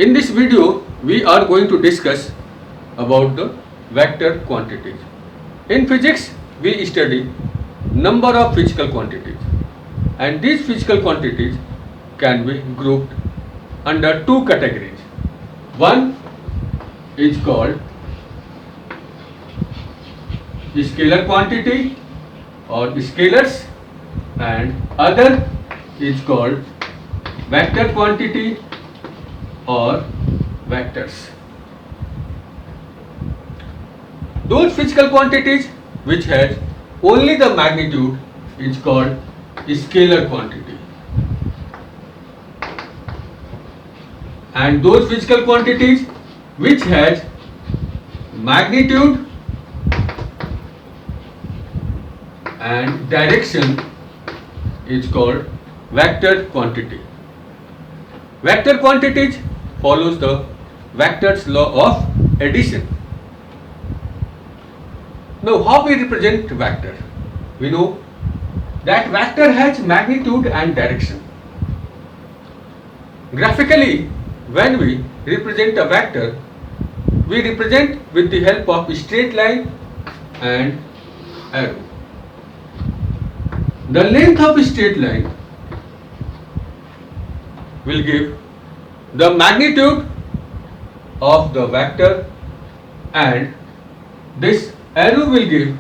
In this video, we are going to discuss about the vector quantities. In physics, we study number of physical quantities, and these physical quantities can be grouped under two categories. One is called scalar quantity or scalars, and other is called vector quantity or vectors. Those physical quantities which has only the magnitude is called scalar quantity, and those physical quantities which has magnitude and direction is called vector quantity. Vector quantities follows the vector's law of addition. Now, how we represent vector? We know that vector has magnitude and direction. Graphically, when we represent a vector, we represent with the help of straight line and arrow. The length of a straight line will give the magnitude of the vector, and this arrow will give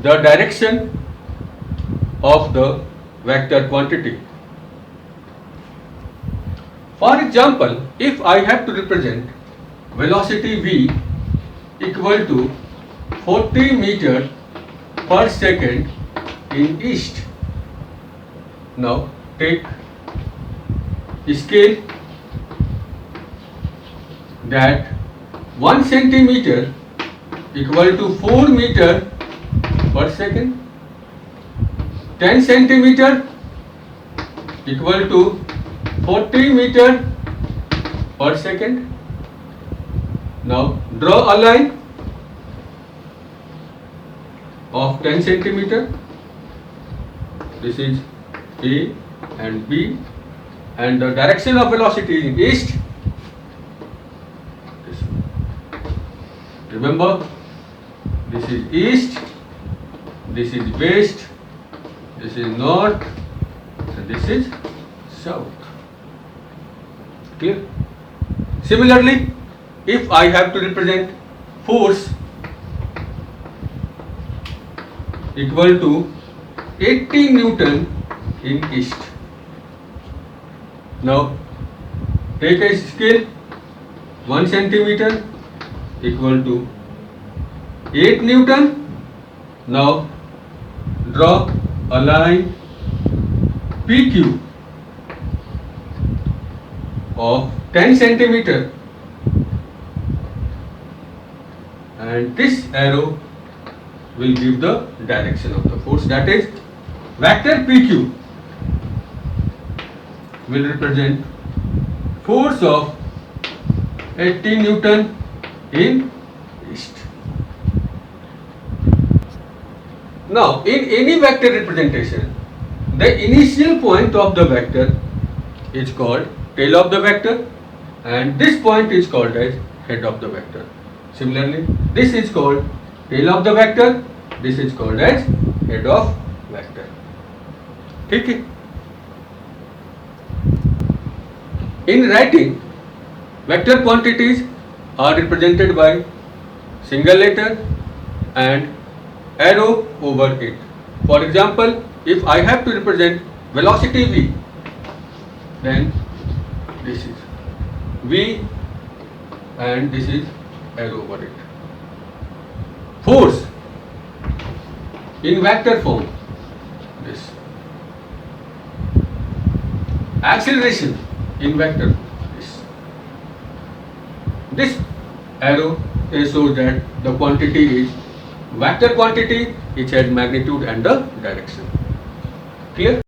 the direction of the vector quantity. For example, if I have to represent velocity v equal to 40 meter per second in east. Now take scale that 1 centimeter equal to 4 meter per second, 10 centimeter equal to 40 meter per second. Now draw a line of 10 centimeter. This is A and B, and the direction of velocity is in east. Remember, this is east, this is west, this is north, and this is south. Clear? Similarly, if I have to represent force equal to 80 Newton in east. Now take a scale 1 centimeter equal to 8 Newton. Now draw a line PQ of 10 centimeter, and this arrow will give the direction of the force, that is vector PQ will represent force of 80 Newton in east. Now, in any vector representation, the initial point of the vector is called tail of the vector, and this point is called as head of the vector. Similarly, this is called tail of the vector, this is called as head of vector. ठीक है? In writing, vector quantities are represented by single letter and arrow over it. For example, if I have to represent velocity v, then this is v and this is arrow over it. Force in vector form, this. Acceleration in vector, this arrow shows that the quantity is vector quantity which has magnitude and the direction. Clear?